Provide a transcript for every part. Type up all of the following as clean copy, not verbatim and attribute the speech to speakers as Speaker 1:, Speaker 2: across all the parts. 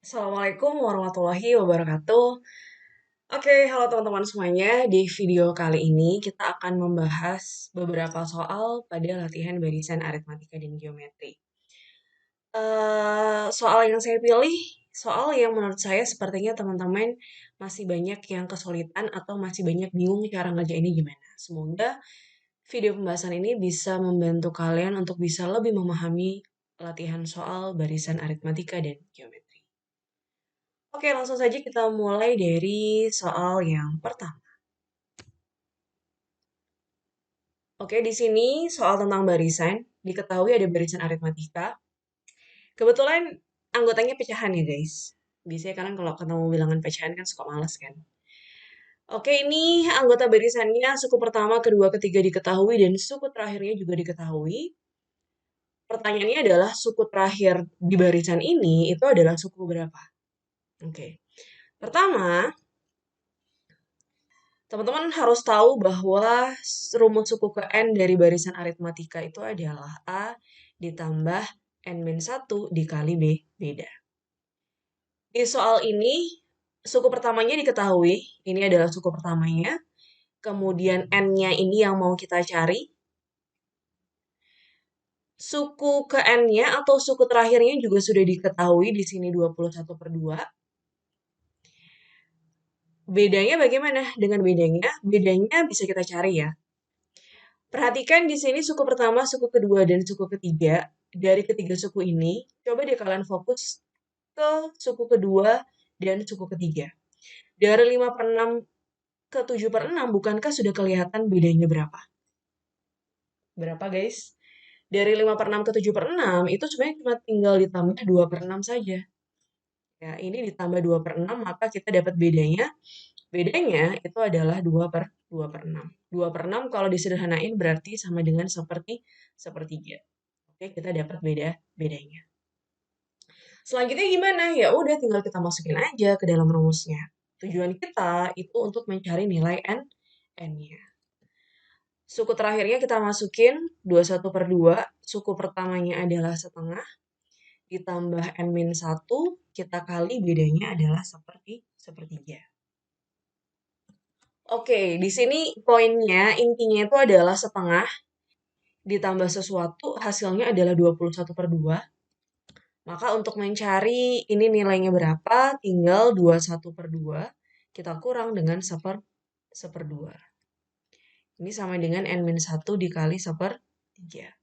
Speaker 1: Assalamualaikum warahmatullahi wabarakatuh. Oke, halo teman-teman semuanya. Di video kali ini kita akan membahas beberapa soal pada latihan barisan aritmatika dan geometri. Soal yang saya pilih, soal yang menurut saya sepertinya teman-teman masih banyak yang kesulitan atau masih banyak bingung cara ngerjainnya gimana. Semoga video pembahasan ini bisa membantu kalian untuk bisa lebih memahami latihan soal barisan aritmatika dan geometri. Oke, langsung saja kita mulai dari soal yang pertama. Oke, di sini soal tentang barisan. Diketahui ada barisan aritmatika. Kebetulan anggotanya pecahan ya, guys. Biasanya kalian kalau ketemu bilangan pecahan kan suka males kan. Oke, ini anggota barisannya suku pertama, kedua, ketiga diketahui, dan suku terakhirnya juga diketahui. Pertanyaannya adalah suku terakhir di barisan ini itu adalah suku berapa? Oke. Pertama, teman-teman harus tahu bahwa rumus suku ke N dari barisan aritmatika itu adalah A ditambah N-1 dikali B, beda. Di soal ini, suku pertamanya diketahui, ini adalah suku pertamanya. Kemudian N-nya ini yang mau kita cari. Suku ke N-nya atau suku terakhirnya juga sudah diketahui, di sini 21/2. Bedanya bagaimana? Dengan bedanya, bedanya bisa kita cari ya. Perhatikan di sini suku pertama, suku kedua, dan suku ketiga. Dari ketiga suku ini, coba deh kalian fokus ke suku kedua dan suku ketiga. Dari 5/6 ke 7/6, bukankah sudah kelihatan bedanya berapa? Berapa guys? Dari 5/6 ke 7/6, itu sebenarnya cuma tinggal ditambah 2/6 saja. Ya, ini ditambah 2/6, maka kita dapat bedanya. Bedanya itu adalah 2/6. 2/6 kalau disederhanain berarti sama dengan sepertiga. Oke, kita dapat bedanya. Selanjutnya gimana? Ya udah tinggal kita masukin aja ke dalam rumusnya. Tujuan kita itu untuk mencari nilai n-nya. Suku terakhirnya kita masukin 21/2. Suku pertamanya adalah setengah. Ditambah n-1, kita kali bedanya adalah sepertiga. Oke, di sini poinnya, intinya itu adalah setengah ditambah sesuatu, hasilnya adalah 21/2. Maka untuk mencari ini nilainya berapa, tinggal 21/2 kita kurang dengan seperdua. Ini sama dengan n-1 dikali sepertiga.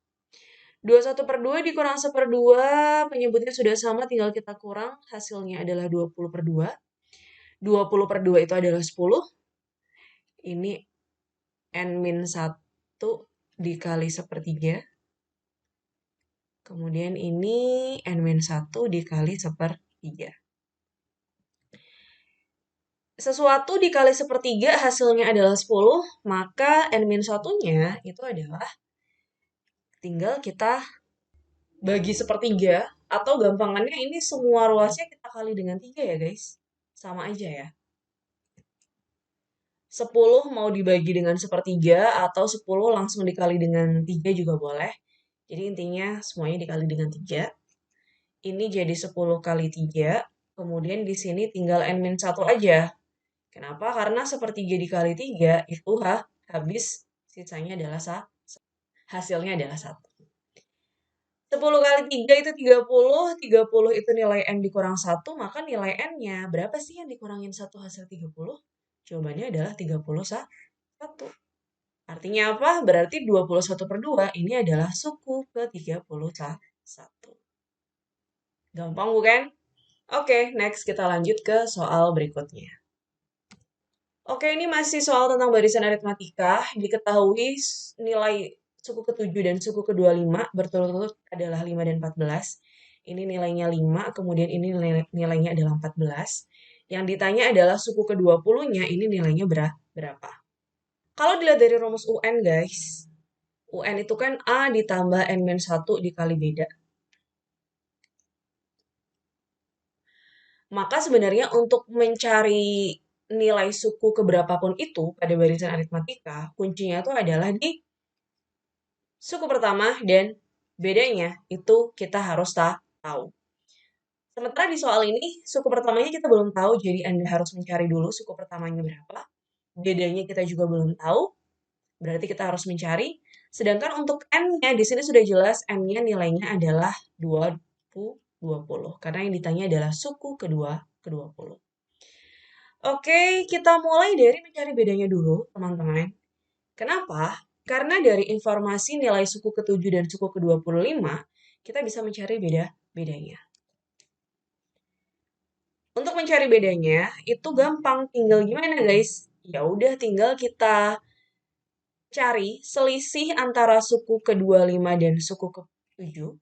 Speaker 1: 21/2 dikurang seperdua, penyebutnya sudah sama, tinggal kita kurang, hasilnya adalah 20/2. 20/2 itu adalah 10. Ini n-1 dikali sepertiga. Kemudian ini n-1 dikali sepertiga. Sesuatu dikali sepertiga hasilnya adalah 10, maka n-1-nya itu adalah tinggal kita bagi sepertiga, atau gampangannya ini semua ruasnya kita kali dengan 3 ya guys. Sama aja ya. 10 mau dibagi dengan sepertiga, atau 10 langsung dikali dengan 3 juga boleh. Jadi intinya semuanya dikali dengan 3. Ini jadi 10 kali 3, kemudian di sini tinggal n-1 aja. Kenapa? Karena sepertiga dikali 3 itu habis, sisanya adalah hasilnya adalah 1. 10 kali 3 itu 30, 30 itu nilai n dikurang 1, maka nilai n-nya berapa sih yang dikurangin 1 hasil 30? Jawabannya adalah 31. Artinya apa? Berarti 21/2 ini adalah suku ke-31. Gampang bukan? Oke, next kita lanjut ke soal berikutnya. Oke, ini masih soal tentang barisan aritmatika. Diketahui nilai suku ke-7 dan suku ke-25 berturut-turut adalah 5 dan 14. Ini nilainya 5, kemudian ini nilainya adalah 14. Yang ditanya adalah suku ke-20-nya, ini nilainya berapa? Kalau dilihat dari rumus UN, guys, UN itu kan A ditambah N-1 dikali beda. Maka sebenarnya untuk mencari nilai suku keberapapun itu pada barisan aritmatika, kuncinya itu adalah di suku pertama dan bedanya itu kita harus tahu. Sementara di soal ini, suku pertamanya kita belum tahu, jadi Anda harus mencari dulu suku pertamanya berapa. Bedanya kita juga belum tahu, berarti kita harus mencari. Sedangkan untuk N-nya, di sini sudah jelas N-nya nilainya adalah 20. Karena yang ditanya adalah suku kedua ke-20. Oke, kita mulai dari mencari bedanya dulu, teman-teman. Kenapa? Karena dari informasi nilai suku ke-7 dan suku ke-25, kita bisa mencari bedanya. Untuk mencari bedanya, itu gampang. Tinggal gimana, guys? Ya udah, tinggal kita cari selisih antara suku ke-25 dan suku ke-7.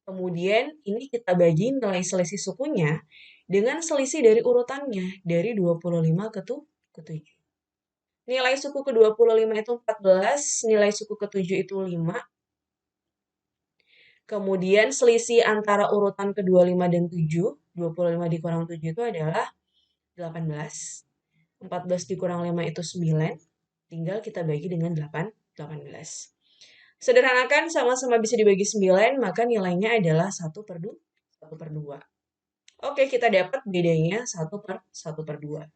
Speaker 1: Kemudian ini kita bagi nilai selisih sukunya dengan selisih dari urutannya, dari 25 ke-7. Nilai suku ke-25 itu 14, nilai suku ke-7 itu 5. Kemudian selisih antara urutan ke-25 dan 7, 25 dikurang 7 itu adalah 18. 14 dikurang 5 itu 9. Tinggal kita bagi dengan 18. Sederhanakan sama-sama bisa dibagi 9, maka nilainya adalah 1/2. Oke, kita dapat bedanya 1/2.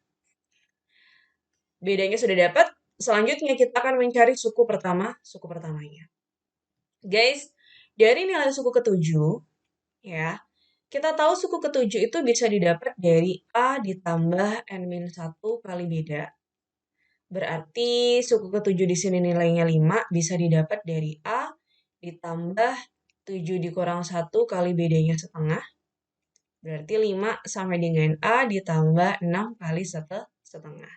Speaker 1: Bedanya sudah dapat, selanjutnya kita akan mencari suku pertamanya. Guys, dari nilai suku ke-7, ya, kita tahu suku ke-7 itu bisa didapat dari A ditambah N-1 kali beda. Berarti suku ke-7 di sini nilainya 5 bisa didapat dari A ditambah 7 dikurang 1 kali bedanya setengah. Berarti 5 sama dengan A ditambah 6 kali setengah.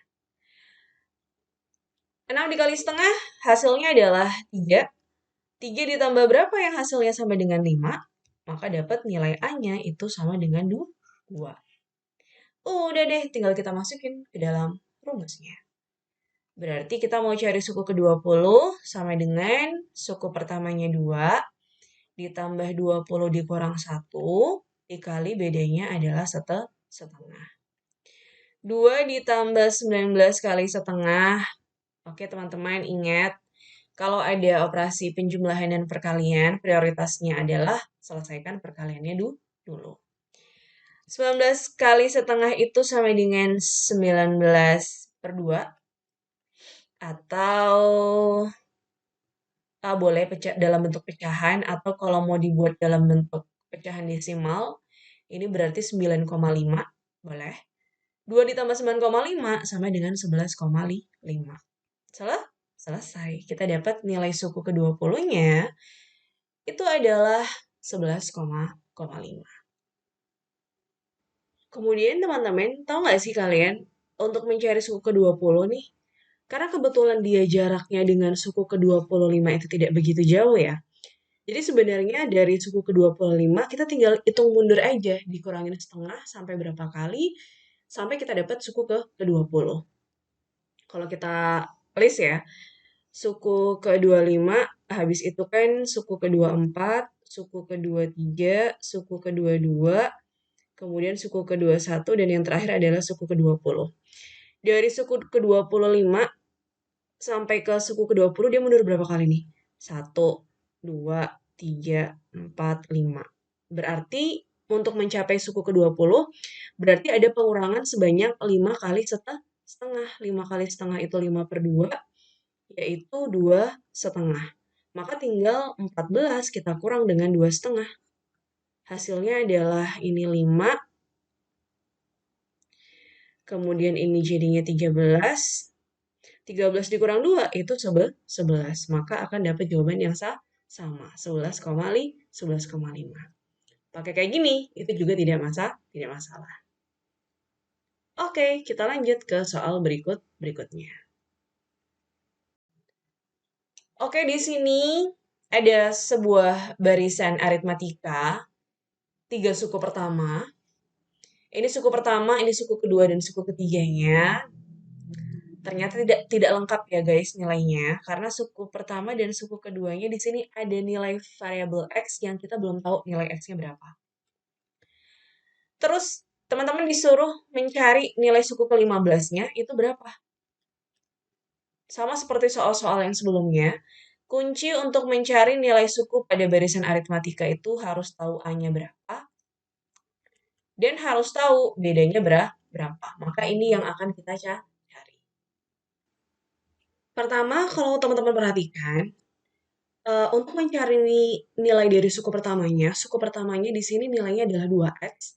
Speaker 1: 6 dikali setengah hasilnya adalah 3. 3 ditambah berapa yang hasilnya sama dengan 5? Maka dapat nilai A-nya itu sama dengan 2. Udah deh, tinggal kita masukin ke dalam rumusnya. Berarti kita mau cari suku ke-20 sama dengan suku pertamanya 2 ditambah 20 dikurang 1 dikali bedanya adalah setengah. 2 ditambah 19 kali setengah. Oke teman-teman, ingat kalau ada operasi penjumlahan dan perkalian, prioritasnya adalah selesaikan perkaliannya dulu. 19 kali setengah itu sama dengan 19/2. Atau boleh dalam bentuk pecahan, atau kalau mau dibuat dalam bentuk pecahan desimal, ini berarti 9,5, boleh. 2 ditambah 9,5 sama dengan 11,5. Selesai. Kita dapat nilai suku ke-20-nya itu adalah 11,5. Kemudian teman-teman, tahu nggak sih kalian, untuk mencari suku ke-20 nih, karena kebetulan dia jaraknya dengan suku ke-25 itu tidak begitu jauh ya. Jadi sebenarnya dari suku ke-25 kita tinggal hitung mundur aja, dikurangin setengah sampai berapa kali, sampai kita dapat suku ke-20. Kalau kita list ya, suku ke-25, habis itu kan suku ke-24, suku ke-23, suku ke-22, kemudian suku ke-21, dan yang terakhir adalah suku ke-20. Dari suku ke-25 sampai ke suku ke-20 dia mundur berapa kali nih? 1, 2, 3, 4, 5. Berarti untuk mencapai suku ke-20 berarti ada pengurangan sebanyak 5 kali setengah. 5 kali setengah itu 5/2, yaitu 2,5. Maka tinggal 14 kita kurang dengan 2,5. Hasilnya adalah ini 5. Kemudian ini jadinya 13. 13 dikurang 2 itu 11. Maka akan dapat jawaban yang sama. 11,5. Pakai kayak gini, itu juga tidak masalah. Oke, kita lanjut ke soal berikutnya. Oke, di sini ada sebuah barisan aritmatika, 3 suku pertama. Ini suku pertama, ini suku kedua, dan suku ketiganya. Ternyata tidak lengkap ya guys nilainya, karena suku pertama dan suku keduanya di sini ada nilai variabel X yang kita belum tahu nilai X-nya berapa. Terus teman-teman disuruh mencari nilai suku ke-15-nya itu berapa. Sama seperti soal-soal yang sebelumnya, kunci untuk mencari nilai suku pada barisan aritmatika itu harus tahu A-nya berapa, Dan harus tahu bedanya berapa. Maka ini yang akan kita cari. Pertama, kalau teman-teman perhatikan, untuk mencari nilai dari suku pertamanya di sini nilainya adalah 2x.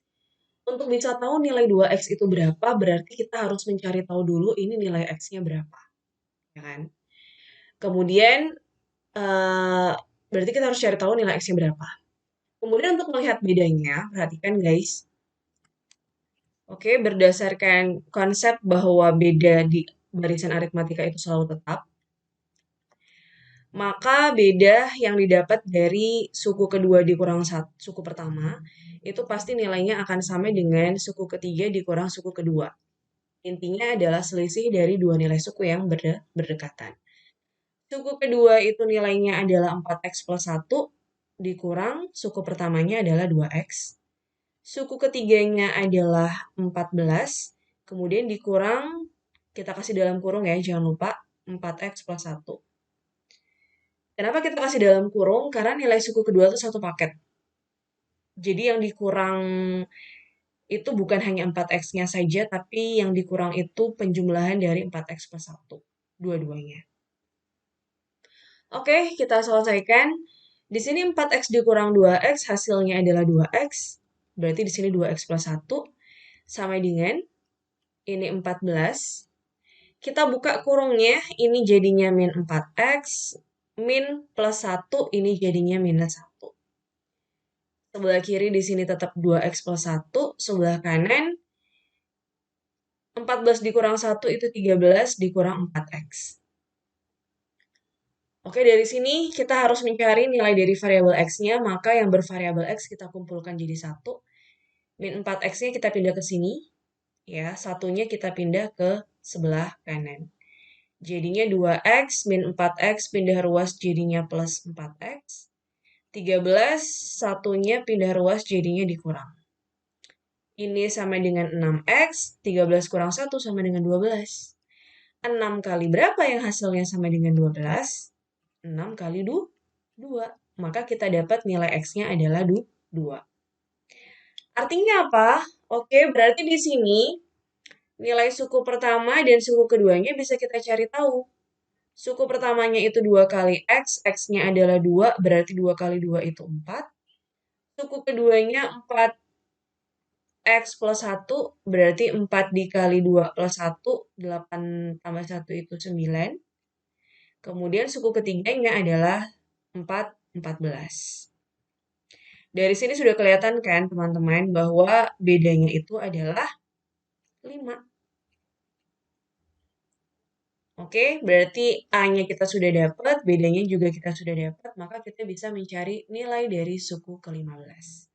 Speaker 1: Untuk bisa tahu nilai 2x itu berapa, berarti kita harus mencari tahu dulu ini nilai x-nya berapa. Ya kan? Kemudian, berarti kita harus cari tahu nilai x-nya berapa. Kemudian untuk melihat bedanya, perhatikan guys. Oke, berdasarkan konsep bahwa beda di barisan aritmatika itu selalu tetap, maka beda yang didapat dari suku kedua dikurang suku pertama, itu pasti nilainya akan sama dengan suku ketiga dikurang suku kedua. Intinya adalah selisih dari dua nilai suku yang berdekatan. Suku kedua itu nilainya adalah 4x plus 1, dikurang suku pertamanya adalah 2x. Suku ketiganya adalah 14, kemudian dikurang, kita kasih dalam kurung ya, jangan lupa, 4x plus 1. Kenapa kita kasih dalam kurung? Karena nilai suku kedua itu satu paket. Jadi yang dikurang itu bukan hanya 4x-nya saja, tapi yang dikurang itu penjumlahan dari 4x plus 1. Dua-duanya. Oke, kita selesaikan. Di sini 4x dikurang 2x, hasilnya adalah 2x. Berarti di sini 2x plus 1. Sama dengan, ini 14. Kita buka kurungnya, ini jadinya min 4x. Min plus 1, ini jadinya minus 1. Sebelah kiri di sini tetap 2x plus 1. Sebelah kanan, 14 dikurang 1 itu 13 dikurang 4x. Oke, dari sini kita harus mencari nilai dari variabel x-nya, maka yang bervariabel x kita kumpulkan jadi 1. Min 4x-nya kita pindah ke sini, ya, satunya kita pindah ke sebelah kanan. Jadinya 2x min 4x pindah ruas jadinya plus 4x. 13, satunya pindah ruas jadinya dikurang. Ini sama dengan 6x, 13 kurang 1 sama dengan 12. 6 kali berapa yang hasilnya sama dengan 12? 6 kali 2. Maka kita dapat nilai x-nya adalah 2. Artinya apa? Oke, berarti di sini nilai suku pertama dan suku keduanya bisa kita cari tahu. Suku pertamanya itu 2 kali x, x-nya adalah 2, berarti 2 kali 2 itu 4. Suku keduanya 4x plus 1, berarti 4 dikali 2 plus 1, 8 tambah 1 itu 9. Kemudian suku ketiganya adalah 14. Dari sini sudah kelihatan kan teman-teman bahwa bedanya itu adalah 5. Oke, berarti A-nya kita sudah dapat, bedanya juga kita sudah dapat, maka kita bisa mencari nilai dari suku ke-15.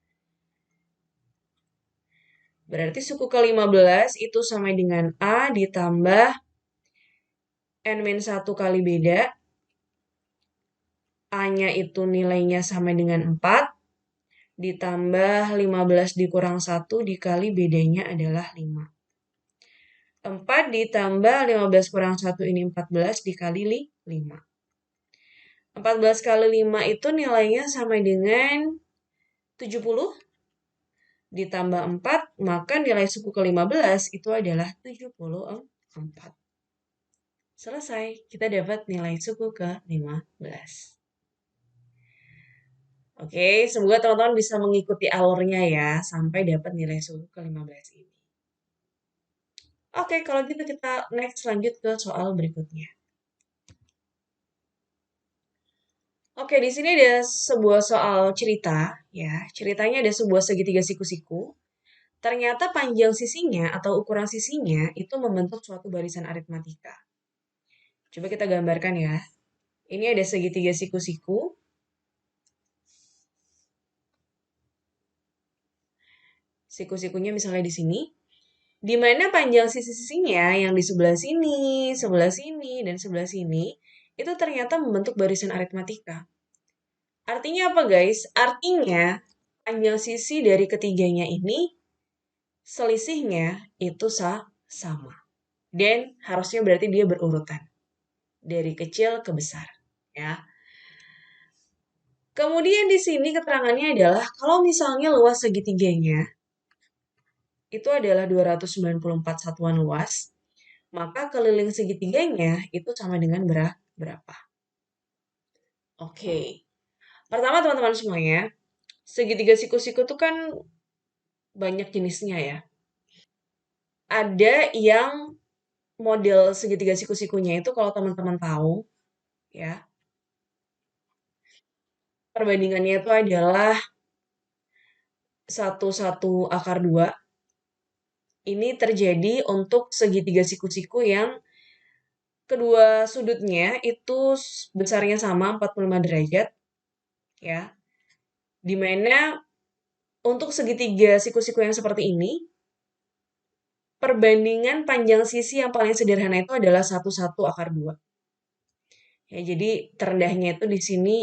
Speaker 1: Berarti suku ke-15 itu sama dengan A ditambah N-1 kali beda. A-nya itu nilainya sama dengan 4, ditambah 15 dikurang 1 dikali bedanya adalah 5. 4 ditambah 15 kurang 1 ini 14 dikali 5. 14 kali 5 itu nilainya sama dengan 70. Ditambah 4, maka nilai suku ke-15 itu adalah 74. Selesai, kita dapat nilai suku ke-15. Oke, semoga teman-teman bisa mengikuti alurnya ya, sampai dapat nilai suku ke-15 ini. Oke, kalau gitu kita next lanjut ke soal berikutnya. Oke, di sini ada sebuah soal cerita, ya. Ceritanya ada sebuah segitiga siku-siku. Ternyata panjang sisinya atau ukuran sisinya itu membentuk suatu barisan aritmatika. Coba kita gambarkan ya. Ini ada segitiga siku-siku. Siku-sikunya misalnya di sini. Di mana panjang sisi-sisinya yang di sebelah sini, dan sebelah sini, itu ternyata membentuk barisan aritmatika. Artinya apa guys? Artinya panjang sisi dari ketiganya ini selisihnya itu sama. Dan harusnya berarti dia berurutan. Dari kecil ke besar. Ya. Kemudian di sini keterangannya adalah kalau misalnya luas segitiganya itu adalah 294 satuan luas, maka keliling segitiganya itu sama dengan berapa? Oke. Pertama teman-teman semuanya, segitiga siku-siku itu kan banyak jenisnya ya. Ada yang model segitiga siku-sikunya itu kalau teman-teman tahu ya, perbandingannya itu adalah 1/1 akar 2. Ini terjadi untuk segitiga siku-siku yang kedua sudutnya itu besarnya sama 45 derajat ya. Dimana untuk segitiga siku-siku yang seperti ini, perbandingan panjang sisi yang paling sederhana itu adalah 1/1 akar 2. Ya, jadi terendahnya itu di sini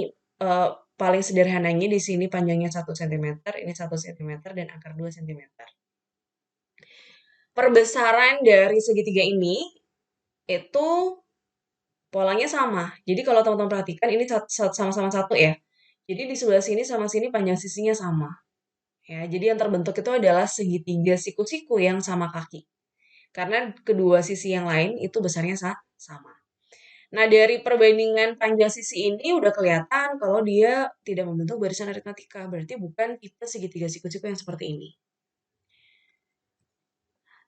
Speaker 1: eh, paling sederhananya di sini panjangnya 1 cm, ini 1 cm dan akar 2 cm. Perbesaran dari segitiga ini itu polanya sama. Jadi kalau teman-teman perhatikan ini sama-sama satu ya. Jadi di sebelah sini sama sini panjang sisinya sama. Ya, jadi yang terbentuk itu adalah segitiga siku-siku yang sama kaki. Karena kedua sisi yang lain itu besarnya sama. Nah, dari perbandingan panjang sisi ini udah kelihatan kalau dia tidak membentuk barisan aritmatika. Berarti bukan tipe segitiga siku-siku yang seperti ini.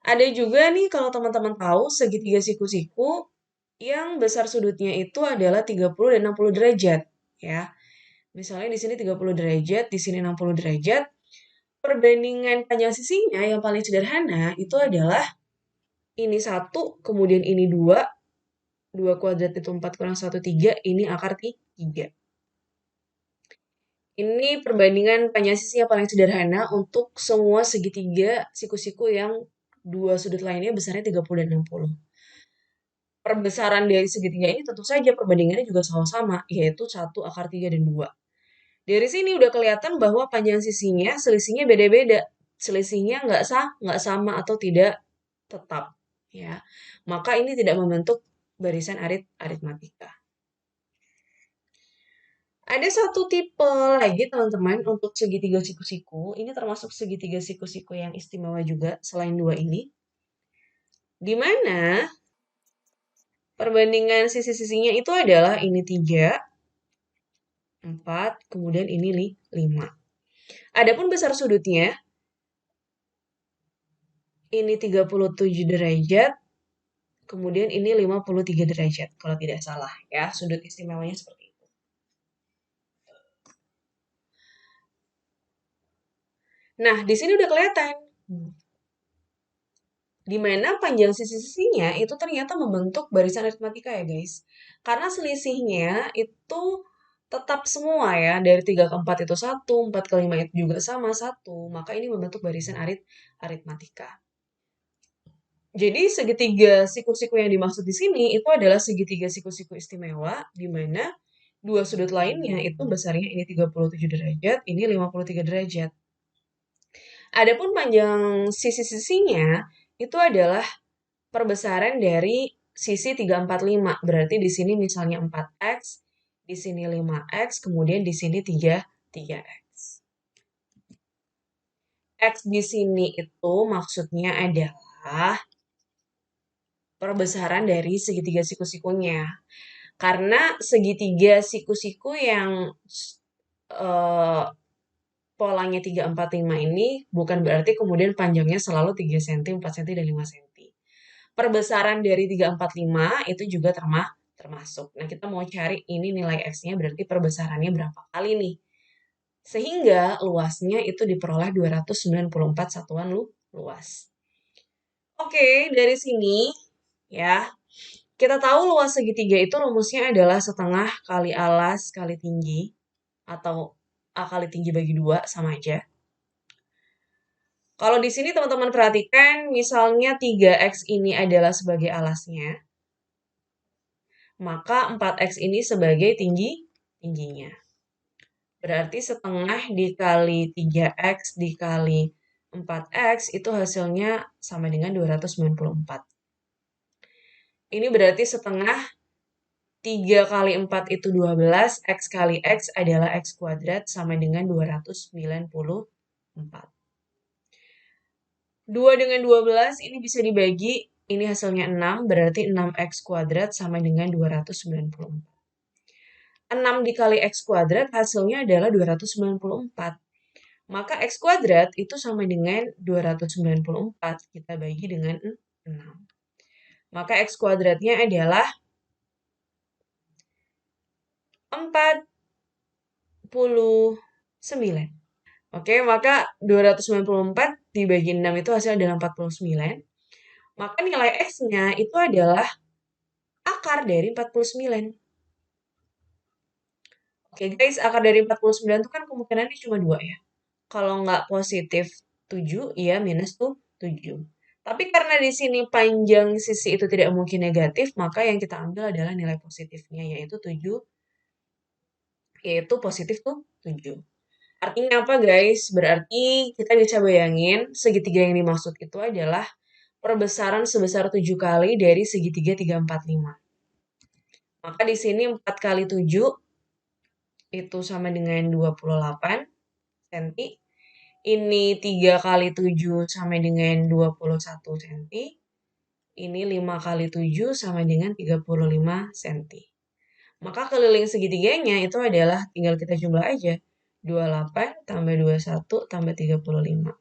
Speaker 1: Ada juga nih kalau teman-teman tahu segitiga siku-siku yang besar sudutnya itu adalah 30 dan 60 derajat. Ya, misalnya di sini 30 derajat, di sini 60 derajat. Perbandingan panjang sisinya yang paling sederhana itu adalah ini 1, kemudian ini 2. 2 kuadrat itu 4 kurang 1, 3. Ini akar 3. Ini perbandingan panjang sisi yang paling sederhana untuk semua segitiga siku-siku yang dua sudut lainnya besarnya 30 dan 60. Perbesaran dari segitiga ini tentu saja perbandingannya juga sama-sama, yaitu 1/3 dan 2. Dari sini udah kelihatan bahwa panjang sisinya selisihnya beda-beda. Selisihnya nggak sama atau tidak tetap. Ya, maka ini tidak membentuk barisan aritmatika. Ada satu tipe lagi teman-teman untuk segitiga siku-siku. Ini termasuk segitiga siku-siku yang istimewa juga selain dua ini. Di mana perbandingan sisi-sisinya itu adalah ini 3, 4, kemudian ini 5. Adapun besar sudutnya ini 37 derajat, kemudian ini 53 derajat kalau tidak salah ya, sudut istimewanya seperti itu. Nah, di sini udah kelihatan di mana panjang sisi-sisinya itu ternyata membentuk barisan aritmatika ya guys. Karena selisihnya itu tetap semua ya, dari 3 ke 4 itu 1, 4 ke 5 itu juga sama 1, maka ini membentuk barisan aritmatika. Jadi segitiga siku-siku yang dimaksud di sini itu adalah segitiga siku-siku istimewa di mana dua sudut lainnya itu besarnya ini 37 derajat, ini 53 derajat. Adapun panjang sisi-sisinya itu adalah perbesaran dari sisi 345. Berarti di sini misalnya 4x, di sini 5x, kemudian di sini 3x. X di sini itu maksudnya adalah perbesaran dari segitiga siku-sikunya. Karena segitiga siku-siku yang uh, polanya 3, 4, 5 ini bukan berarti kemudian panjangnya selalu 3 cm, 4 cm, dan 5 cm. Perbesaran dari 3, 4, 5 itu juga termasuk. Nah, kita mau cari ini nilai X-nya berarti perbesarannya berapa kali nih. Sehingga luasnya itu diperoleh 294 satuan luas. Oke, dari sini ya, kita tahu luas segitiga itu rumusnya adalah setengah kali alas kali tinggi atau A kali tinggi bagi 2 sama aja. Kalau di sini teman-teman perhatikan misalnya 3x ini adalah sebagai alasnya, maka 4x ini sebagai tingginya. Berarti setengah dikali 3x dikali 4x itu hasilnya sama dengan 294. Ini berarti setengah 3 kali 4 itu 12, x kali x adalah x kuadrat sama dengan 294. 2 dengan 12 ini bisa dibagi, ini hasilnya 6, berarti 6x kuadrat sama dengan 294. 6 dikali x kuadrat hasilnya adalah 294. Maka x kuadrat itu sama dengan 294. Kita bagi dengan 6. Maka x kuadratnya adalah 49. Oke, maka 294 dibagi 6 itu hasilnya adalah 49. Maka nilai x-nya itu adalah akar dari 49. Oke guys, akar dari 49 itu kan kemungkinannya cuma 2 ya. Kalau nggak positif 7, ya minus tuh 7. Tapi karena di sini panjang sisi itu tidak mungkin negatif, maka yang kita ambil adalah nilai positifnya, yaitu 7, yaitu positif tuh 7. Artinya apa guys? Berarti kita bisa bayangin segitiga yang dimaksud itu adalah perbesaran sebesar 7 kali dari segitiga 3, 4, 5. Maka di sini 4 kali 7 itu sama dengan 28 cm. Ini 3 kali 7 sama dengan 21 cm. Ini 5 kali 7 sama dengan 35 cm. Maka keliling segitiganya itu adalah tinggal kita jumlah aja. 28 tambah 21 tambah 35.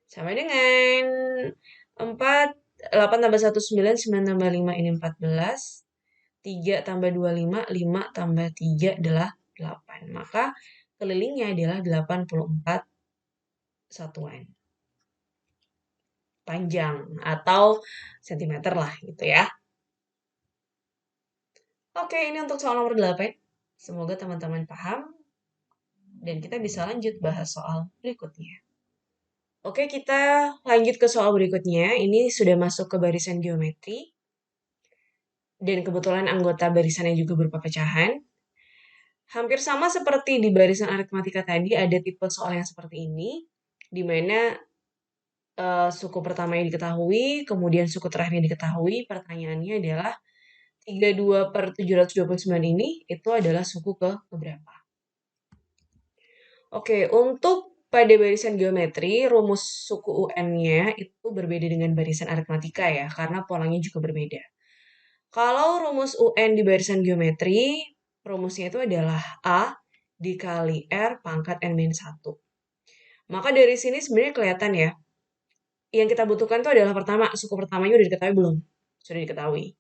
Speaker 1: Sama dengan 4, 8 tambah 1, 9, 9 tambah 5 ini 14. 3 tambah 25, 5 tambah 3 adalah 8. Maka kelilingnya adalah 84 satuan panjang atau sentimeter lah gitu ya. Oke, ini untuk soal nomor 8. Semoga teman-teman paham dan kita bisa lanjut bahas soal berikutnya. Oke, kita lanjut ke soal berikutnya. Ini sudah masuk ke barisan geometri. Dan kebetulan anggota barisannya juga berupa pecahan. Hampir sama seperti di barisan aritmatika tadi, ada tipe soal yang seperti ini, di mana suku pertamanya diketahui, kemudian suku terakhirnya diketahui. Pertanyaannya adalah 32/729 ini itu adalah suku ke berapa? Oke, untuk pada barisan geometri, rumus suku UN-nya itu berbeda dengan barisan aritmatika ya, karena polanya juga berbeda. Kalau rumus UN di barisan geometri, rumusnya itu adalah A dikali R pangkat N-1. Maka dari sini sebenarnya kelihatan ya, yang kita butuhkan itu adalah pertama, suku pertamanya udah diketahui belum? Sudah diketahui.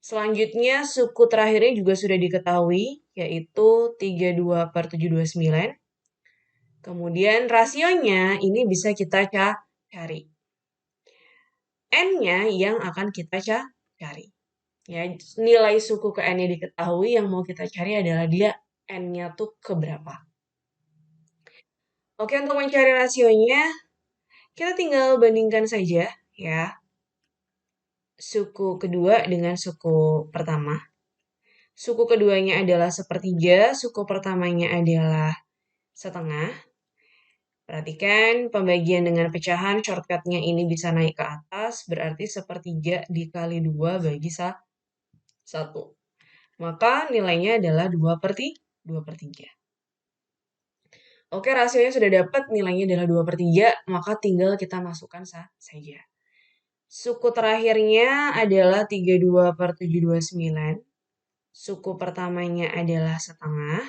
Speaker 1: Selanjutnya, suku terakhirnya juga sudah diketahui, yaitu 32/729. Kemudian rasionya ini bisa kita cari. N-nya yang akan kita cari. Ya, nilai suku ke N-nya diketahui, yang mau kita cari adalah dia N-nya tuh keberapa. Oke, untuk mencari rasionya, kita tinggal bandingkan saja ya. Suku kedua dengan suku pertama. Suku keduanya adalah sepertiga, suku pertamanya adalah setengah. Perhatikan pembagian dengan pecahan, shortcutnya ini bisa naik ke atas, berarti sepertiga dikali 2 bagi 1. Maka nilainya adalah 2/3. Oke, rasionya sudah dapat, nilainya adalah 2/3, maka tinggal kita masukkan saja. Suku terakhirnya adalah 32/729. Suku pertamanya adalah setengah.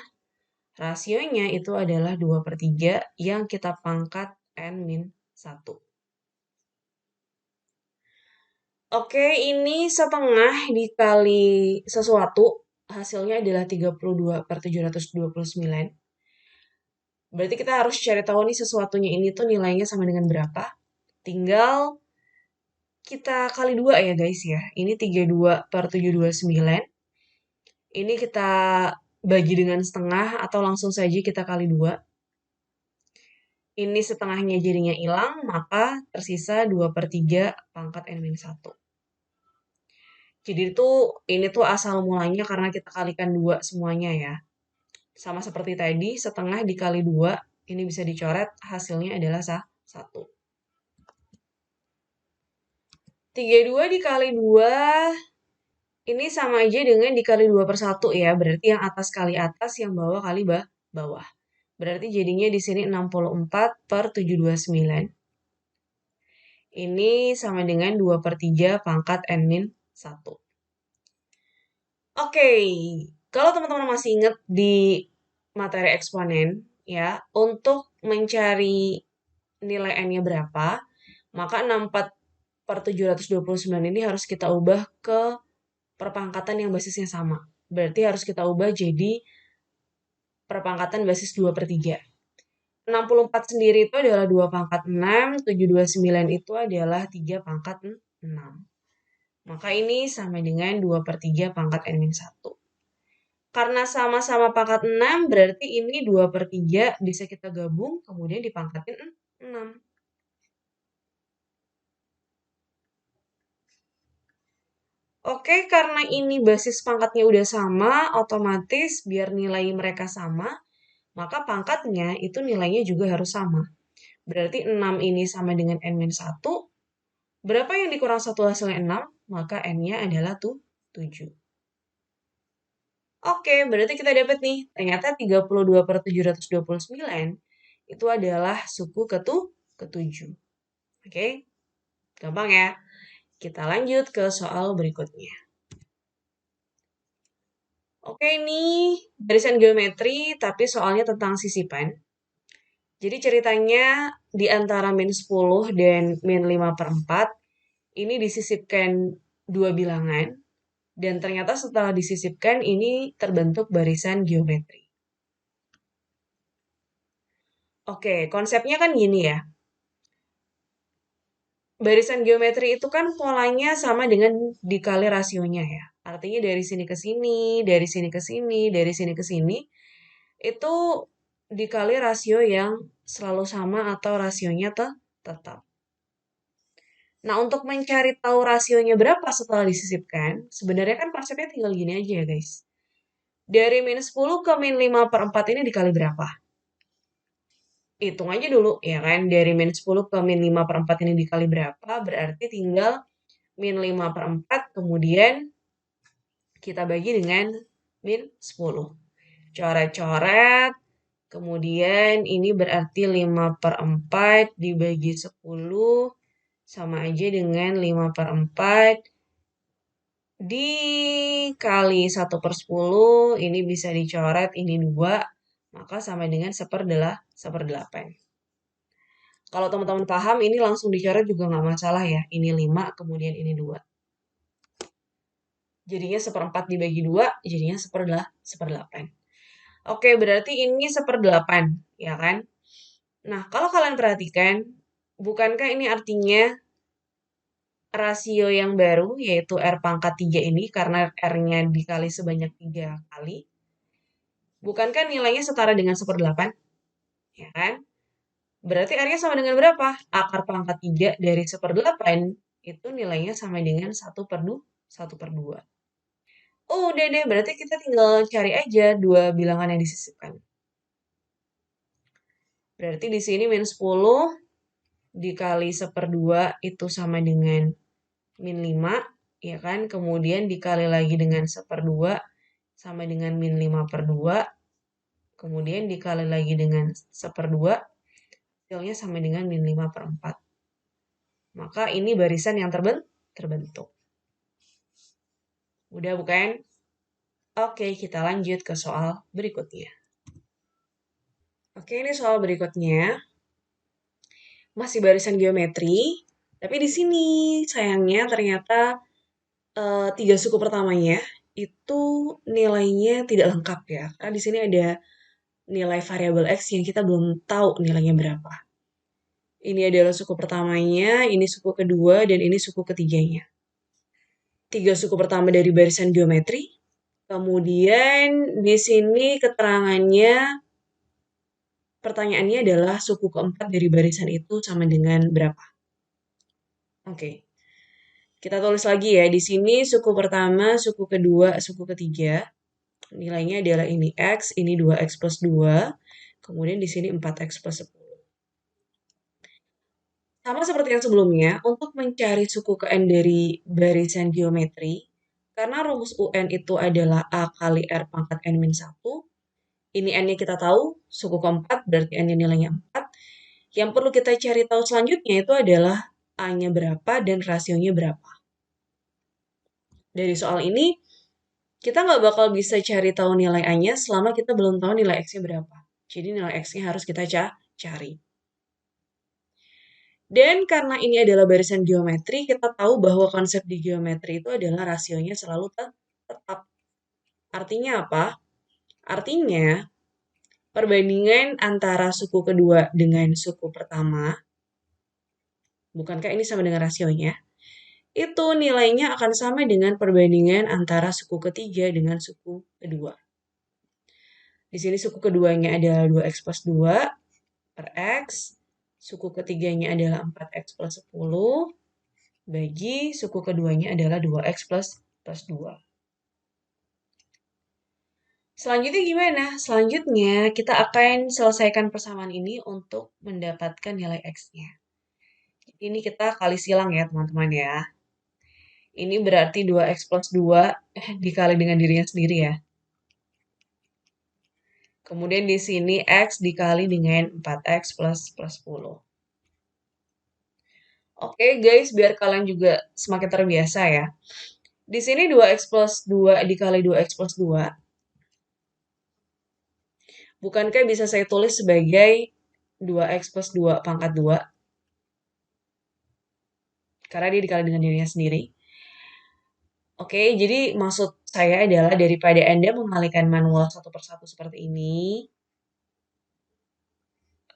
Speaker 1: Rasionya itu adalah 2/3 yang kita pangkat N-1. Oke, ini setengah dikali sesuatu, hasilnya adalah 32/729. Berarti kita harus cari tahu nih sesuatunya ini tuh nilainya sama dengan berapa. Tinggal kita kali 2 ya guys ya. Ini 32/729. Ini kita bagi dengan setengah atau langsung saja kita kali 2. Ini setengahnya jadinya hilang, maka tersisa 2/3 pangkat N-1. Jadi ini tuh asal mulanya karena kita kalikan 2 semuanya ya. Sama seperti tadi, setengah dikali 2, ini bisa dicoret, hasilnya adalah 1. 32 dikali 2, ini sama aja dengan dikali 2/1 ya, berarti yang atas kali atas, yang bawah kali bawah. Berarti jadinya di sini 64/729. Ini sama dengan 2/3 pangkat N-1. Oke, kalau teman-teman masih ingat di materi eksponen, ya, untuk mencari nilai N-nya berapa, maka 64/729 ini harus kita ubah ke perpangkatan yang basisnya sama. Berarti harus kita ubah jadi perpangkatan basis 2/3. 64 sendiri itu adalah 2 pangkat 6, 729 itu adalah 3 pangkat 6. Maka ini sama dengan 2/3 pangkat N-1. Karena sama-sama pangkat 6, berarti ini 2/3 bisa kita gabung, kemudian dipangkatin 6. Oke, karena ini basis pangkatnya udah sama, otomatis biar nilai mereka sama, maka pangkatnya itu nilainya juga harus sama. Berarti 6 ini sama dengan N-1. Berapa yang dikurang 1 hasilnya 6? Maka N-nya adalah 7. Oke, berarti kita dapat nih, ternyata 32/729 itu adalah suku ke-7. Oke, gampang ya. Kita lanjut ke soal berikutnya. Oke, ini barisan geometri, tapi soalnya tentang sisipan. Jadi ceritanya di antara -10 dan -5/4, ini disisipkan dua bilangan, dan ternyata setelah disisipkan ini terbentuk barisan geometri. Oke, konsepnya kan gini ya. Barisan geometri itu kan polanya sama dengan dikali rasionya ya. Artinya dari sini ke sini, dari sini ke sini, dari sini ke sini, itu dikali rasio yang selalu sama atau rasionya tetap. Nah, untuk mencari tahu rasionya berapa setelah disisipkan, sebenarnya kan konsepnya tinggal gini aja ya guys. Dari -10 ke -5/4 ini dikali berapa? Hitung aja dulu, ya kan? Dari -10 ke -5/4 ini dikali berapa, berarti tinggal -5/4, kemudian kita bagi dengan -10. Coret-coret, kemudian ini berarti 5/4 dibagi 10, sama aja dengan 5/4 dikali 1/10, ini bisa dicoret, ini 2, maka sama dengan 1/8. Kalau teman-teman paham, ini langsung dicoret juga nggak masalah ya. Ini 5, kemudian ini 2. Jadinya 1/4 dibagi 2, jadinya 1/8. Oke, berarti ini 1/8, ya kan? Nah, kalau kalian perhatikan, bukankah ini artinya rasio yang baru, yaitu R⁻3 ini, karena R-nya dikali sebanyak 3 kali, bukankah nilainya setara dengan 1/8? Ya kan? Berarti R-nya sama dengan berapa? Akar pangkat 3 dari 1/8 itu nilainya sama dengan 1/2. Oh, udah deh, berarti kita tinggal cari aja dua bilangan yang disisipkan. Berarti di sini -10 dikali 1/2 itu sama dengan -5, ya kan? Kemudian dikali lagi dengan 1/2 sama dengan -5/2. Kemudian dikali lagi dengan 1/2, hasilnya sama dengan -5/4. Maka ini barisan yang terbentuk. Udah bukan? Oke, kita lanjut ke soal berikutnya. Oke, ini soal berikutnya. Masih barisan geometri, tapi di sini sayangnya ternyata 3 suku pertamanya itu nilainya tidak lengkap ya. Karena di sini ada nilai variabel X yang kita belum tahu nilainya berapa. Ini adalah suku pertamanya, ini suku kedua, dan ini suku ketiganya. 3 suku pertama dari barisan geometri. Kemudian di sini keterangannya, pertanyaannya adalah suku keempat dari barisan itu sama dengan berapa? Oke. Kita tulis lagi ya, di sini suku pertama, suku kedua, suku ketiga. Nilainya adalah ini X, ini 2X plus 2. Kemudian di sini 4X plus 10. Sama seperti yang sebelumnya, untuk mencari suku ke N dari barisan geometri, karena rumus UN itu adalah A kali R pangkat N-1, ini N-nya kita tahu, suku keempat berarti N-nya nilainya 4. Yang perlu kita cari tahu selanjutnya itu adalah A-nya berapa dan rasionya berapa. Dari soal ini, kita nggak bakal bisa cari tahu nilai A-nya selama kita belum tahu nilai X-nya berapa. Jadi nilai X-nya harus kita cari. Dan karena ini adalah barisan geometri, kita tahu bahwa konsep di geometri itu adalah rasionya selalu tetap. Artinya apa? Artinya, perbandingan antara suku kedua dengan suku pertama, bukankah ini sama dengan rasionya? Itu nilainya akan sama dengan perbandingan antara suku ketiga dengan suku kedua. Di sini suku keduanya adalah 2x plus 2 per x. Suku ketiganya adalah 4x plus 10 bagi suku keduanya adalah 2x plus 2. Selanjutnya gimana? Selanjutnya kita akan selesaikan persamaan ini untuk mendapatkan nilai X-nya. Ini kita kali silang ya teman-teman ya. Ini berarti 2x plus 2 dikali dengan dirinya sendiri ya. Kemudian di sini X dikali dengan 4x plus 10. Oke guys, biar kalian juga semakin terbiasa ya. Di sini 2x plus 2 dikali 2x plus 2. Bukankah bisa saya tulis sebagai 2x plus 2 pangkat 2? Karena dia dikali dengan dirinya sendiri. Oke, jadi maksud saya adalah daripada Anda mengalihkan manual satu persatu seperti ini,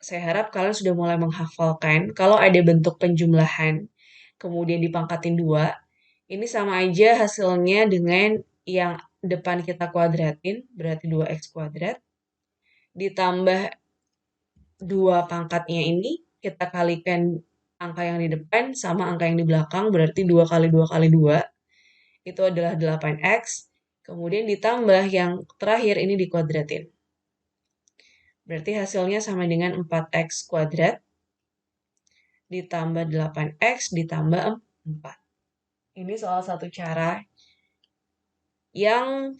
Speaker 1: saya harap kalian sudah mulai menghafalkan kalau ada bentuk penjumlahan, kemudian dipangkatin 2, ini sama aja hasilnya dengan yang depan kita kuadratin, berarti 2x kuadrat, ditambah 2 pangkatnya ini, kita kalikan angka yang di depan sama angka yang di belakang, berarti 2 kali 2 kali 2, itu adalah 8x, kemudian ditambah yang terakhir ini dikuadratin. Berarti hasilnya sama dengan 4x kuadrat, ditambah 8x, ditambah 4. Ini salah satu cara yang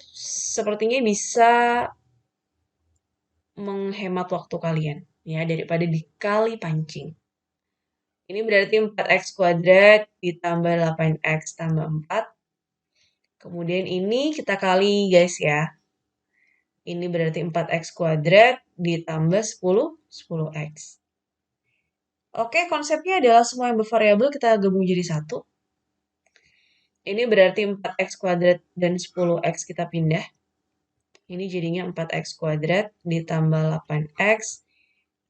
Speaker 1: sepertinya bisa menghemat waktu kalian, ya, daripada dikali pancing. Ini berarti 4x kuadrat ditambah 8x tambah 4. Kemudian ini kita kali guys ya. Ini berarti 4x kuadrat ditambah 10x. Oke, konsepnya adalah semua yang bervariabel kita gabung jadi satu. Ini berarti 4x kuadrat dan 10x kita pindah. Ini jadinya 4x kuadrat ditambah 8x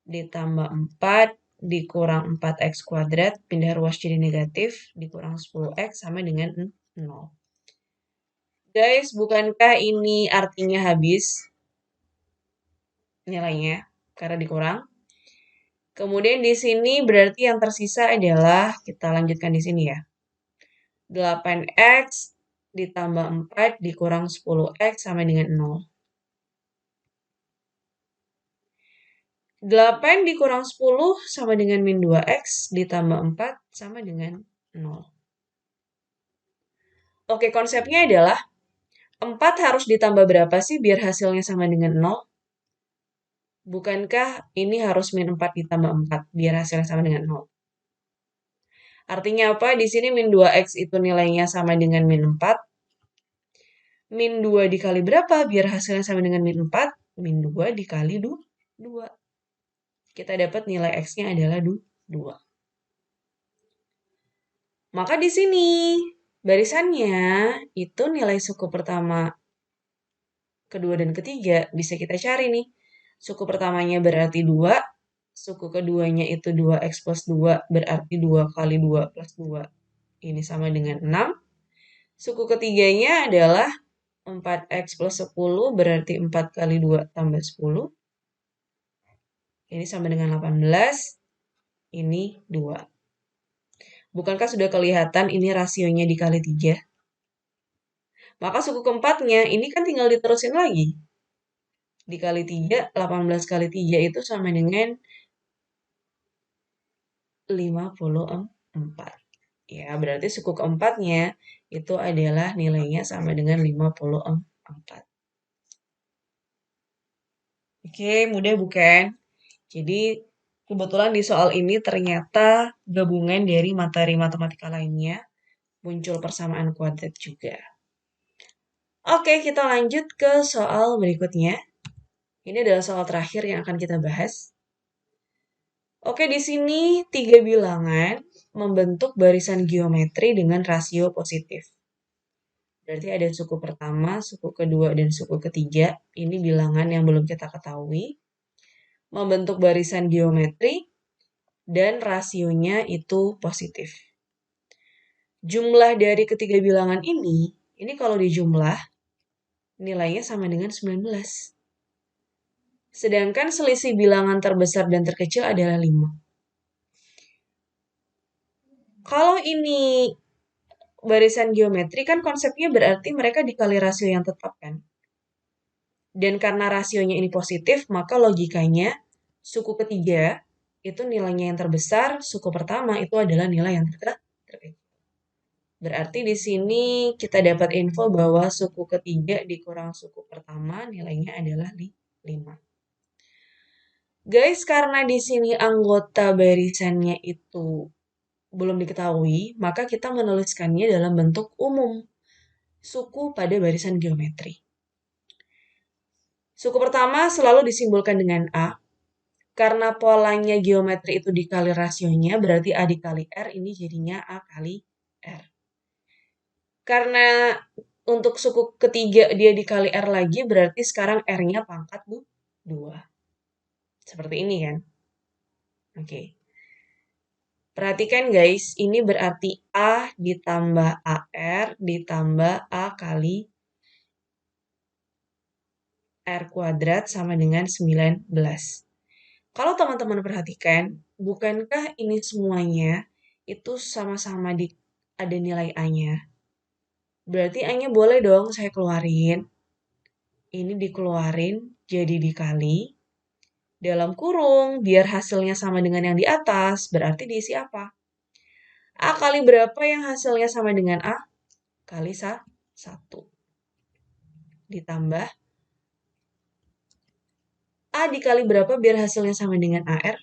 Speaker 1: ditambah 4 dikurang 4x kuadrat, pindah ruas jadi negatif, dikurang 10x sama dengan 0. Guys, bukankah ini artinya habis nilainya karena dikurang? Kemudian di sini berarti yang tersisa adalah, kita lanjutkan di sini ya. 8x ditambah 4 dikurang 10x sama dengan 0. 8 dikurang 10 sama dengan min 2x ditambah 4 sama dengan 0. Oke, konsepnya adalah 4 harus ditambah berapa sih biar hasilnya sama dengan 0? Bukankah ini harus min 4 ditambah 4 biar hasilnya sama dengan 0? Artinya apa? Di sini min 2x itu nilainya sama dengan min 4. Min 2 dikali berapa biar hasilnya sama dengan min 4? Min 2 dikali 2. Kita dapat nilai x-nya adalah 2. Maka di sini barisannya itu nilai suku pertama, kedua, dan ketiga bisa kita cari nih. Suku pertamanya berarti 2, suku keduanya itu 2x plus 2 berarti 2 kali 2 plus 2. Ini sama dengan 6. Suku ketiganya adalah 4x plus 10 berarti 4 kali 2 tambah 10. Ini sama dengan 18. Ini 2. Bukankah sudah kelihatan ini rasionya dikali 3? Maka suku keempatnya ini kan tinggal diterusin lagi. Dikali 3, 18 kali 3 itu sama dengan 54. Ya, berarti suku keempatnya itu adalah nilainya sama dengan 54. Oke, mudah bukan? Jadi, Kebetulan di soal ini ternyata gabungan dari materi matematika lainnya muncul persamaan kuadrat juga. Oke, kita lanjut ke soal berikutnya. Ini adalah soal terakhir yang akan kita bahas. Oke, di sini 3 bilangan membentuk barisan geometri dengan rasio positif. Berarti ada suku pertama, suku kedua, dan suku ketiga. Ini bilangan yang belum kita ketahui. Membentuk barisan geometri dan rasionya itu positif. Jumlah dari ketiga bilangan ini kalau dijumlah, nilainya sama dengan 19. Sedangkan selisih bilangan terbesar dan terkecil adalah 5. Kalau ini barisan geometri kan konsepnya berarti mereka dikali rasio yang tetap kan. Dan karena rasionya ini positif, maka logikanya suku ketiga itu nilainya yang terbesar, suku pertama itu adalah nilai yang terkecil. Berarti di sini kita dapat info bahwa suku ketiga dikurang suku pertama nilainya adalah 5. Guys, karena di sini anggota barisannya itu belum diketahui, maka kita menuliskannya dalam bentuk umum, suku pada barisan geometri. Suku pertama selalu disimbolkan dengan A, karena polanya geometri itu dikali rasionya, berarti A dikali R, ini jadinya A kali R. Karena untuk suku ketiga dia dikali R lagi, berarti sekarang R-nya pangkat 2. Seperti ini kan? Oke. Perhatikan guys, ini berarti A ditambah AR ditambah A kali R kuadrat sama dengan 19. Kalau teman-teman perhatikan, bukankah ini semuanya itu sama-sama ada nilai A-nya? Berarti A-nya boleh dong saya keluarin. Ini dikeluarin jadi dikali. Dalam kurung, biar hasilnya sama dengan yang di atas, berarti diisi apa? A kali berapa yang hasilnya sama dengan A? Kali 1. Ditambah A dikali berapa biar hasilnya sama dengan AR?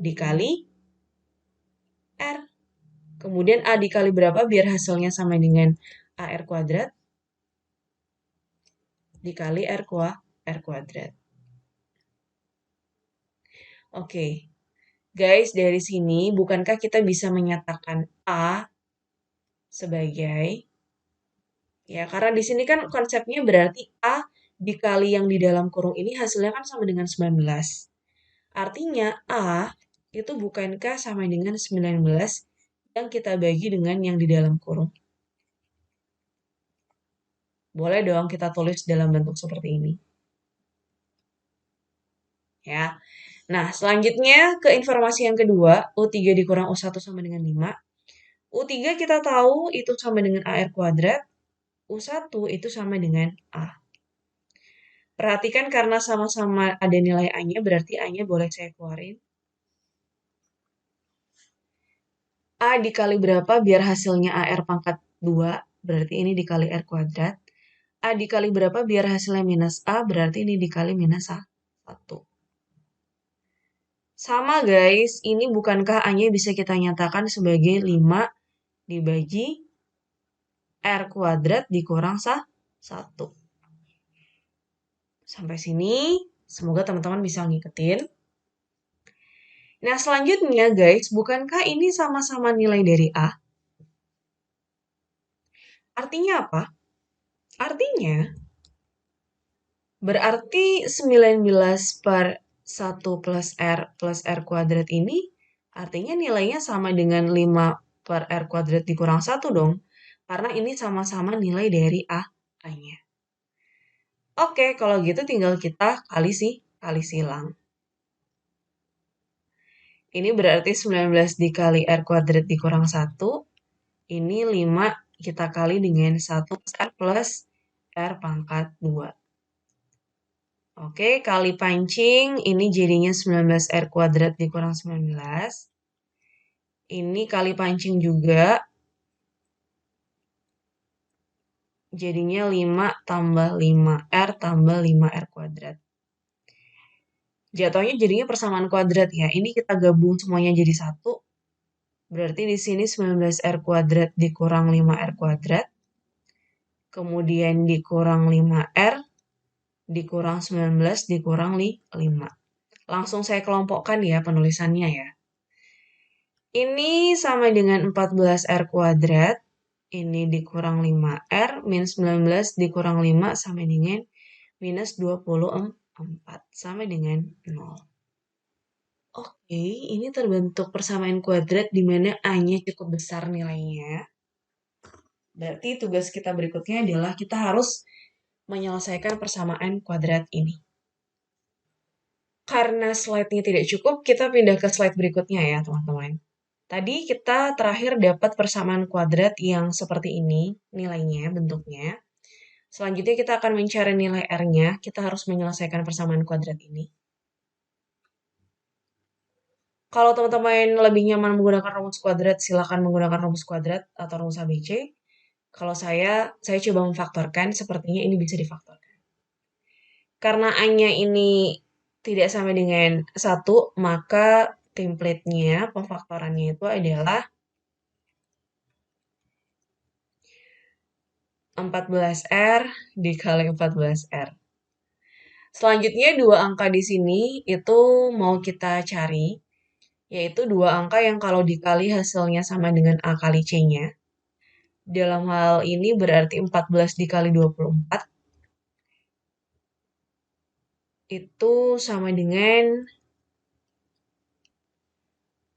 Speaker 1: Dikali R. Kemudian A dikali berapa biar hasilnya sama dengan AR kuadrat? Dikali R kuadrat. Oke. Guys, dari sini bukankah kita bisa menyatakan A sebagai, ya karena di sini kan konsepnya berarti A dikali yang di dalam kurung ini hasilnya kan sama dengan 19. Artinya A itu bukankah sama dengan 19 yang kita bagi dengan yang di dalam kurung? Boleh dong kita tulis dalam bentuk seperti ini. Ya. Nah, selanjutnya ke informasi yang kedua, U3 dikurang U1 sama dengan 5. U3 kita tahu itu sama dengan AR kuadrat, U1 itu sama dengan A. Perhatikan karena sama-sama ada nilai A-nya, berarti A-nya boleh saya keluarin. A dikali berapa biar hasilnya AR pangkat 2, berarti ini dikali R kuadrat. A dikali berapa biar hasilnya minus A, berarti ini dikali minus 1. Sama guys, ini bukankah A-nya bisa kita nyatakan sebagai 5 dibagi R kuadrat dikurang 1. Sampai sini, semoga teman-teman bisa ngikutin. Nah, selanjutnya guys, bukankah ini sama-sama nilai dari A? Artinya apa? Artinya, berarti 19 per 1 plus R kuadrat ini, artinya nilainya sama dengan 5 per R kuadrat dikurang 1 dong. Karena ini sama-sama nilai dari A-nya. Oke, kalau gitu tinggal kita kali silang. Ini berarti 19 dikali R kuadrat dikurang 1. Ini 5 kita kali dengan 1 R plus R pangkat 2. Oke, kali pancing, ini jadinya 19 R kuadrat dikurang 19. Ini kali pancing juga, jadinya 5 tambah 5R tambah 5R kuadrat. Jatuhnya jadinya persamaan kuadrat ya. Ini kita gabung semuanya jadi satu. Berarti di sini 19R kuadrat dikurang 5R kuadrat. Kemudian dikurang 5R, dikurang 19, dikurang 5. Langsung saya kelompokkan ya penulisannya ya. Ini sama dengan 14R kuadrat. Ini dikurang 5R, min 19 dikurang 5 sama dengan minus 24. Sama dengan 0. Oke, ini terbentuk persamaan kuadrat di mana A-nya cukup besar nilainya. Berarti tugas kita berikutnya adalah kita harus menyelesaikan persamaan kuadrat ini. Karena slide-nya tidak cukup, kita pindah ke slide berikutnya ya, teman-teman. Tadi kita terakhir dapat persamaan kuadrat yang seperti ini, nilainya, bentuknya. Selanjutnya kita akan mencari nilai R-nya, kita harus menyelesaikan persamaan kuadrat ini. Kalau teman-teman lebih nyaman menggunakan rumus kuadrat, silakan menggunakan rumus kuadrat atau rumus ABC. Kalau saya coba memfaktorkan, sepertinya ini bisa difaktorkan. Karena A-nya ini tidak sama dengan 1, maka template-nya, pemfaktorannya itu adalah 14R dikali 14R. Selanjutnya dua angka di sini itu mau kita cari, yaitu dua angka yang kalau dikali hasilnya sama dengan A kali C-nya. Dalam hal ini berarti 14 dikali 24 itu sama dengan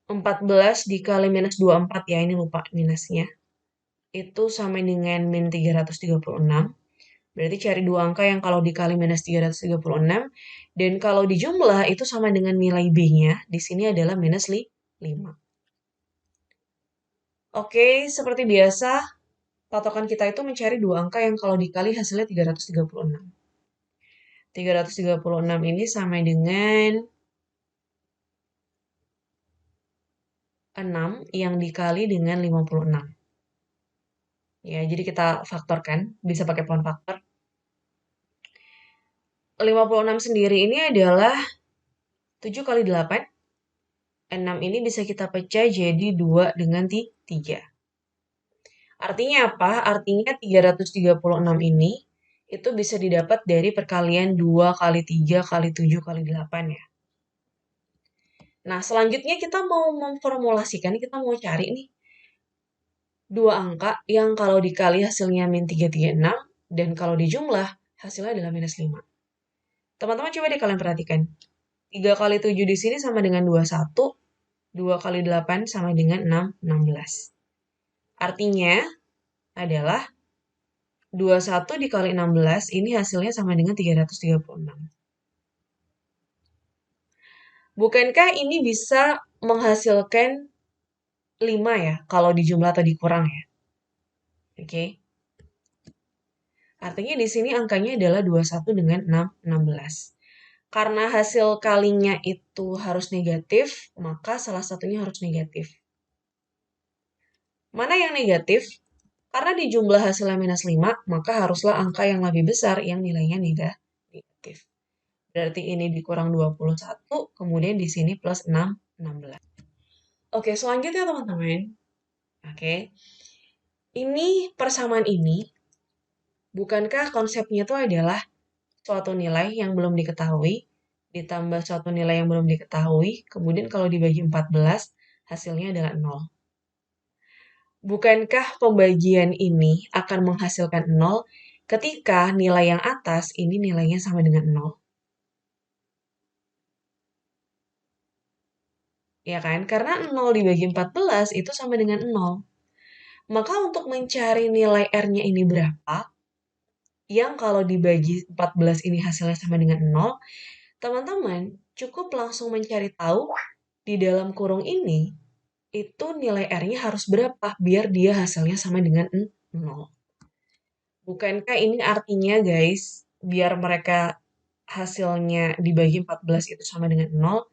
Speaker 1: 14 dikali minus 24 ya, ini lupa minusnya. Itu sama dengan min 336. Berarti cari dua angka yang kalau dikali minus 336. Dan kalau dijumlah itu sama dengan nilai B-nya. Di sini adalah minus 5. Oke, seperti biasa, patokan kita itu mencari dua angka yang kalau dikali hasilnya 336. 336 ini sama dengan 6 yang dikali dengan 56. Ya, jadi kita faktorkan, bisa pakai pound faktor. 56 sendiri ini adalah 7 kali 8. 6 ini bisa kita pecah jadi 2 dengan 3. Artinya apa? Artinya 336 ini itu bisa didapat dari perkalian 2 kali 3 kali 7 kali 8 ya. Nah, selanjutnya kita mau memformulasikan, kita mau cari nih dua angka yang kalau dikali hasilnya min 336 dan kalau dijumlah hasilnya adalah minus 5. Teman-teman coba deh kalian perhatikan. 3 kali 7 di sini sama dengan 21, 2 kali 8 sama dengan 16. Artinya adalah 21 dikali 16 ini hasilnya sama dengan 336. Bukankah ini bisa menghasilkan 5 ya, kalau dijumlah atau dikurang ya? Oke. Artinya di sini angkanya adalah 21 dengan 16. Karena hasil kalinya itu harus negatif, maka salah satunya harus negatif. Mana yang negatif? Karena di jumlah hasilnya minus 5, maka haruslah angka yang lebih besar yang nilainya negatif. Berarti ini dikurang 21, kemudian di sini plus 16. Oke, selanjutnya teman-teman. Oke. Ini persamaan ini, bukankah konsepnya itu adalah suatu nilai yang belum diketahui, ditambah suatu nilai yang belum diketahui, kemudian kalau dibagi 14, hasilnya adalah 0. Bukankah pembagian ini akan menghasilkan 0 ketika nilai yang atas ini nilainya sama dengan 0? Ya kan? Karena 0 dibagi 14 itu sama dengan 0. Maka untuk mencari nilai R-nya ini berapa, yang kalau dibagi 14 ini hasilnya sama dengan 0, teman-teman cukup langsung mencari tahu di dalam kurung ini, itu nilai R-nya harus berapa biar dia hasilnya sama dengan 0. Bukankah ini artinya guys, biar mereka hasilnya dibagi 14 itu sama dengan 0,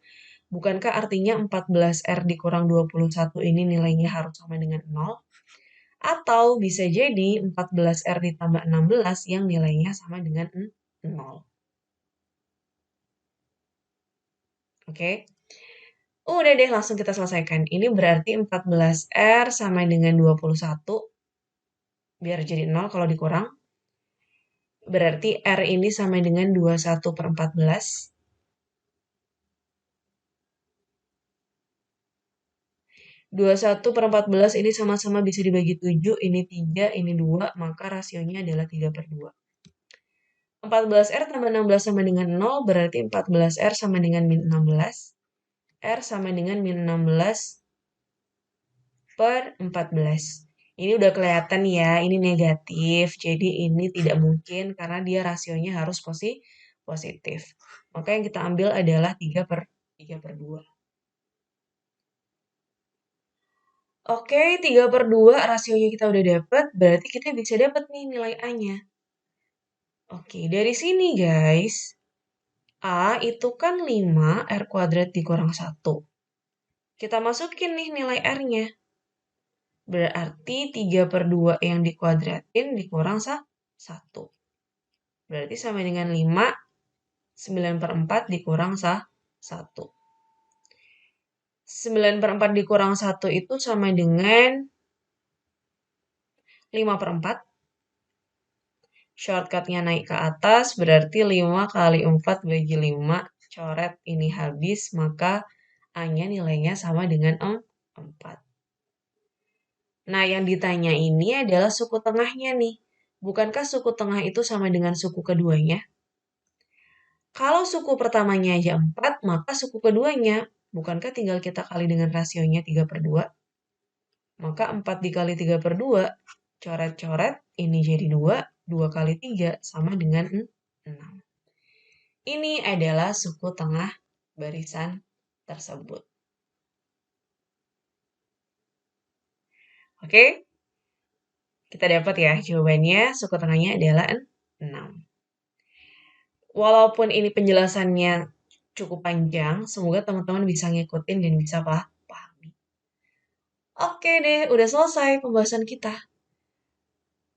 Speaker 1: bukankah artinya 14R dikurang 21 ini nilainya harus sama dengan 0? Atau bisa jadi 14R ditambah 16 yang nilainya sama dengan 0. Oke. Udah deh, langsung kita selesaikan. Ini berarti 14R sama dengan 21. Biar jadi 0 kalau dikurang. Berarti R ini sama dengan 21/14. 21/14 ini sama-sama bisa dibagi 7, ini 3, ini 2, maka rasionya adalah 3/2. 14R tambah 16 sama dengan 0, berarti 14R sama dengan min 16. R sama dengan min 16/14. Ini udah kelihatan ya, ini negatif. Jadi ini tidak mungkin karena dia rasionya harus positif. Maka yang kita ambil adalah 3/2. Oke, 3/2 rasionya kita udah dapat, berarti kita bisa dapat nih nilai A-nya. Oke, dari sini guys, A itu kan 5, R kuadrat dikurang 1. Kita masukin nih nilai R-nya. Berarti 3/2 yang dikuadratin dikurang 1. Berarti sama dengan 5, 9/4 dikurang 1. 9/4 dikurang 1 itu sama dengan 5/4. Shortcutnya naik ke atas, berarti 5 kali 4 bagi 5. Coret ini habis, maka A-nya nilainya sama dengan 4. Nah, yang ditanya ini adalah suku tengahnya nih. Bukankah suku tengah itu sama dengan suku keduanya? Kalau suku pertamanya aja 4, maka suku keduanya, bukankah tinggal kita kali dengan rasionya 3/2? Maka 4 dikali 3/2, coret-coret, ini jadi 2, 2 kali 3 sama dengan 6. Ini adalah suku tengah barisan tersebut. Oke? Kita dapat ya jawabannya, suku tengahnya adalah 6. Walaupun ini penjelasannya cukup panjang, semoga teman-teman bisa ngikutin dan bisa pahami. Oke deh, udah selesai pembahasan kita.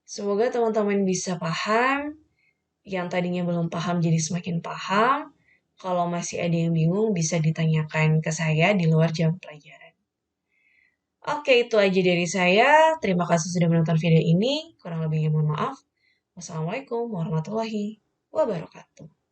Speaker 1: Semoga teman-teman bisa paham, yang tadinya belum paham jadi semakin paham. Kalau masih ada yang bingung, bisa ditanyakan ke saya di luar jam pelajaran. Oke, itu aja dari saya. Terima kasih sudah menonton video ini. Kurang lebihnya mohon maaf. Wassalamualaikum warahmatullahi wabarakatuh.